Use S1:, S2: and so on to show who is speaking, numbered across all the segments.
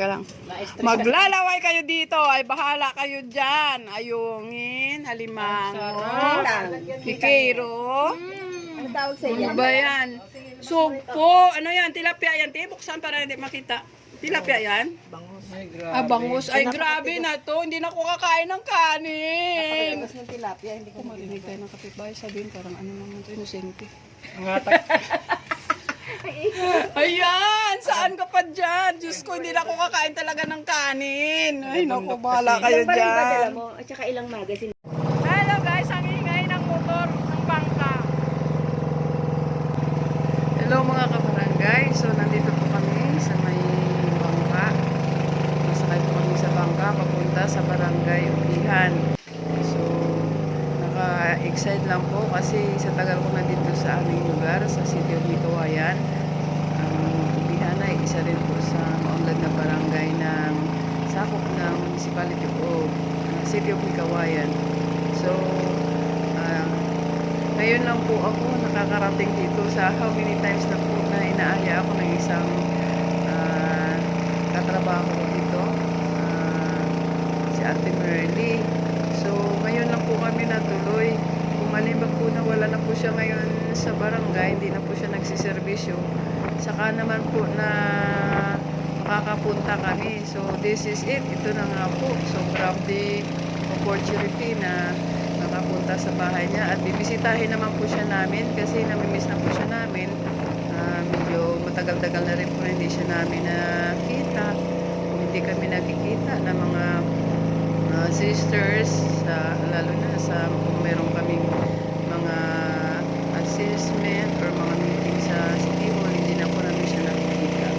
S1: Teka lang. Maglalaway kayo dito. Ay, bahala kayo dyan. Ayungin, alimango, kikiro.
S2: Ano tawag sa iyo?
S1: Ano ba yan? Sugpo. Ano yan? Tilapia yan. Buksan para hindi makita. Tilapia yan?
S2: Bangus.
S1: Ah, bangus. Ay, grabe na to. Hindi na ako kakain ng kanin.
S2: Tapos ng tilapia, hindi ko
S1: Marinig tayo ng kapitbahay. Sabihin, parang ano naman to, inosente. Ayan! Saan ka pa dyan? Diyos ko, hindi na ako kakain talaga ng kanin. Ay, naku, bahala kayo
S2: Ilang baril ba dala
S1: dyan.
S2: mo? At saka ilang magazine?
S1: Hello guys, ang ingay ng motor ng bangka. Hello mga kabarangay. So, nandito po kami sa may bangka. Masakay po kami sa bangka papunta sa barangay Ubihan. So, naka-excite lang po kasi sa tagal ko nandito sa aming lugar, sa City of Mikawayan. Ubihan ay isa rin po sa maunlad na barangay ng sakop ng municipality of City of Mikawayan. So, ngayon lang po ako nakakarating dito sa how many times na po na inaaya ako ng isang katrabaho ko dito, si Ate Merly. So, ngayon lang po kami natuloy. Kung malimbag po na wala na po siya ngayon sa barangay, hindi na po siya nagsiservisyo. Saka naman po na makakapunta kami. So, this is it. Ito na nga po. So, grabe opportunity na makapunta sa bahay niya. At bibisitahin naman po siya namin kasi namimiss na po siya namin. Medyo matagal-tagal na rin po na hindi siya namin nakita. Kung hindi kami nakikita ng mga sisters, lalo na sa kung meron kaming mga assessment or mga meeting sa City Hall, hindi na po namin siya nakikita.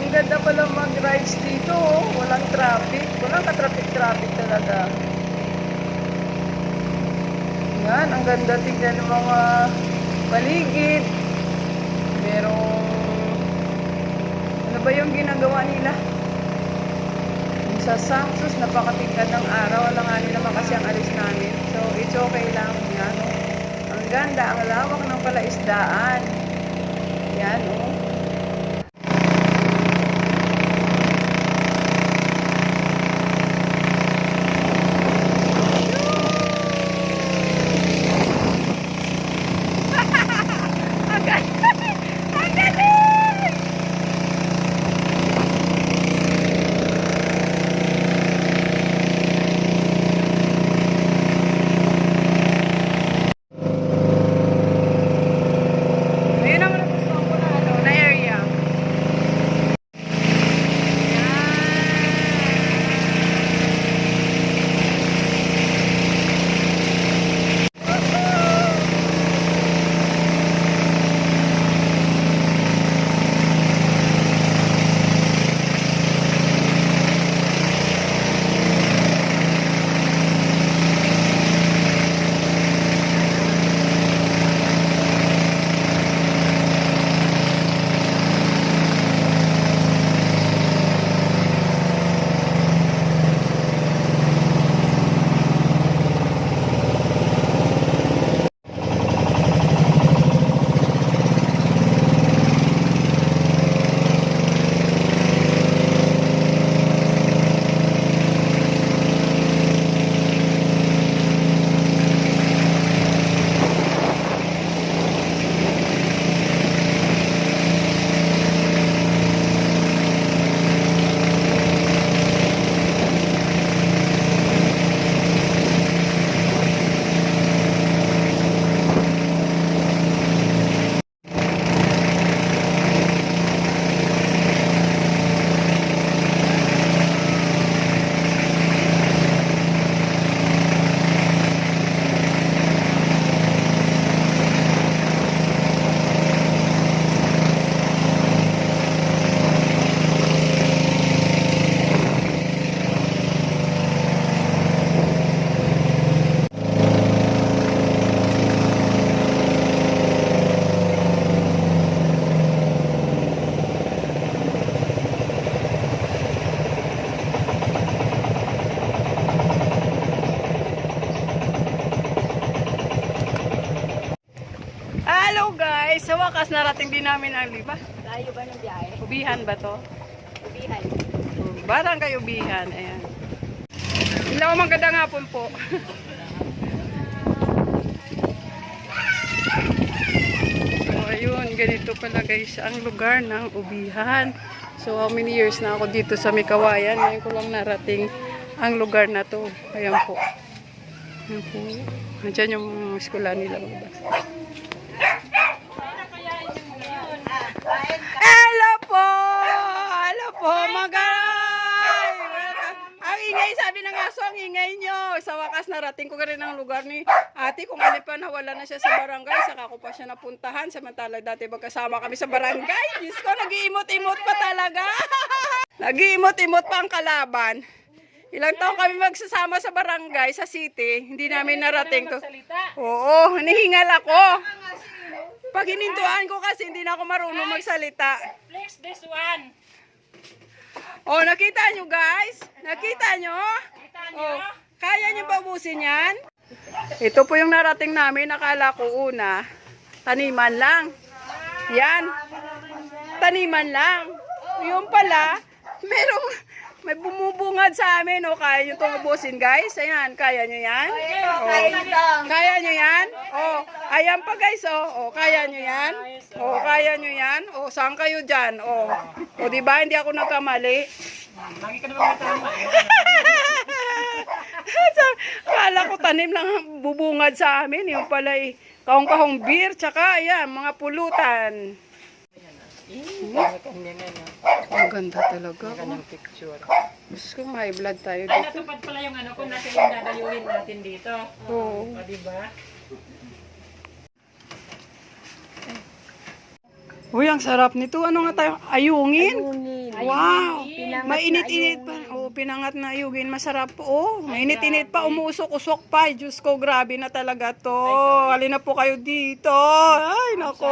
S1: Ganda pala mag-rides dito, oh. Walang traffic. Walang ka-traffic-traffic talaga. Yan, ang ganda tignan ng mga paligid. Merong ano ba yung ginagawa nila? Yung sa Samsus, napakatingkad ng araw. Wala nga nila kasi ang alis namin. So, it's okay lang. Yan, oh. Ang ganda, ang lawak ng palaisdaan. Yan, oh. wakas narating din namin ang liba.
S2: Layo ba ng biyahe?
S1: Ubihan ba to?
S2: Ubihan.
S1: Barangay Ubihan. Ayan. Hello, magandang hapon po. So, ayun. Ganito pala guys ang lugar ng Ubihan. So, how many years na ako dito sa Mikawayan. Ngayon ko lang narating ang lugar na to. Ayan po. Ayan po. Andiyan yung eskwela nila. Hello po! Hello po, magay! Ang ingay, sabi ng aso, ang ingay nyo. Sa wakas, narating ko rin ang lugar ni ate. Kung ano pa, nawala na siya sa barangay. Saka ko pa siya napuntahan. Samantala, dati magkasama kami sa barangay. Diyos ko, nag-iimot-imot pa talaga. Nag-iimot-imot pa ang kalaban. Ilang taon kami magsasama sa barangay, sa city. Hindi namin narating to. Oo, hinihingal ako. Pag hinintuan ko kasi hindi na ako marunong magsalita.
S3: Flex this one.
S1: Oh, nakita nyo guys? Nakita nyo? Oh, kaya nyo ba ubusin yan? Ito po yung narating namin. Nakala ko una, taniman lang. Yan. Taniman lang. Yung pala, may bumubungad sa amin. O, kaya nyo itong ubusin guys. Ayan, kaya nyo yan? Oh. Kaya nyo yan? Oh, ayan pa guys. Oh, kaya nyo yan? Oh, kaya nyo yan? Oh, saan kayo dyan? Oh, diba? Hindi ako nagkamali.
S3: Lagi ka naman may tama.
S1: Kala ko tanim lang ang bubungad sa amin. Yung pala kahong-kahong beer. Tsaka ayan, mga pulutan. Ang ganda talaga.
S3: Ang picture.
S1: Gusto ko may blood tayo
S3: Ay,
S1: dito.
S3: natupad pala yung ano kung natin yung dadayuhin natin dito.
S1: Oo.
S3: O, diba?
S1: Uy, ang sarap nito. Ano nga tayo? Ayungin?
S2: Ayungin.
S1: Wow!
S2: Pinangat
S1: Mainit-init pa. Oh, pinangat na ayungin. Masarap po. Oh, mainit-init pa. Umuusok-usok pa. Diyos ko, grabe na talaga to. Halina po kayo dito. Ay, nako.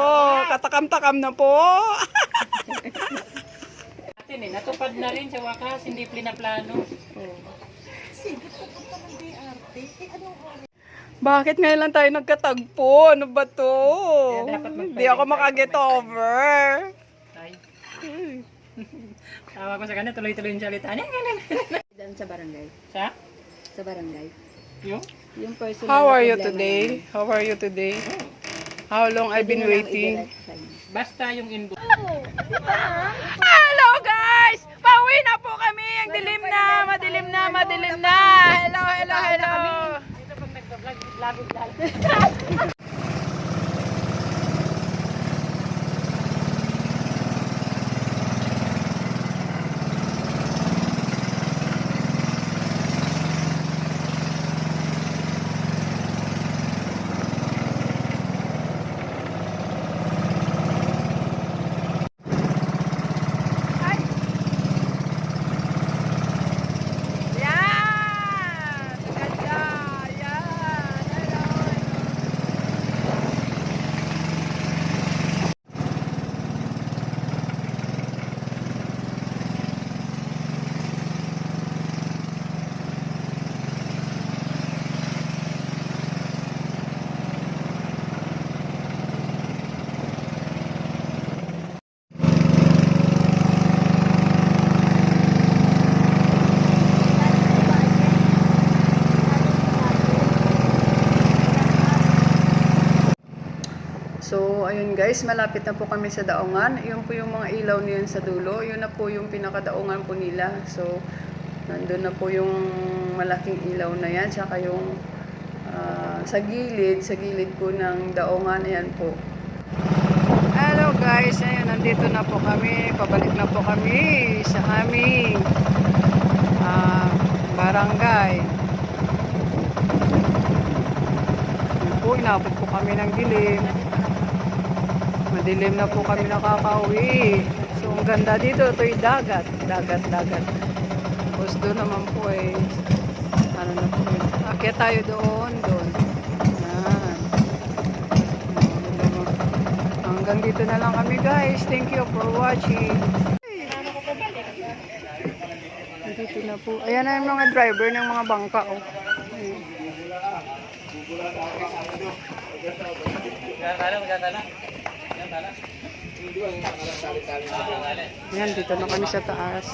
S1: Katakam-takam na po.
S3: Atin natupad na rin sa wakas, hindi plano.
S1: Bakit ngayon lang tayo nagkatagpo? Ano ba to?
S3: Kaya dapat
S1: Hindi ako makaget over.
S3: Ay. Tawa ko sa kanya, tuloy-tuloy yung salita.
S2: Doon sa barangay.
S3: Sa?
S2: Sa barangay.
S3: Yung?
S2: Yung person
S1: How
S2: na
S1: are you
S2: problema
S1: today? How are you today? How long I've been waiting?
S3: Basta yung inbox.
S1: Hello guys! Pauwi na po kami! Ang dilim na! Madilim na! Madilim na! Hello! Hello! Hello!
S3: Dito pag nagbablog,
S1: Ay! Yan! Ganda! Yan! Hello! So, ayun guys, malapit na po kami sa daungan. Yun po yung mga ilaw niyan sa dulo. Yun na po yung pinakadaungan po nila. So, nandun na po yung malaking ilaw na yan. Tsaka yung sa gilid po ng daungan. Ayan po. Hello guys, ayun, nandito na po kami. Pabalik na po kami sa aming barangay. Yun po, inabot po kami ng dilim. Madilim na po kami nakakauwi. So, ang ganda dito. Ito yung dagat. Dagat. Tapos doon naman po ano na po. Akyat tayo doon. Yan. Hanggang dito na lang kami guys. Thank you for watching. Dito na po. Ayan na yung mga driver ng mga bangka. Oh.
S3: Magkakala.
S1: Yan, dito na kami sa taas.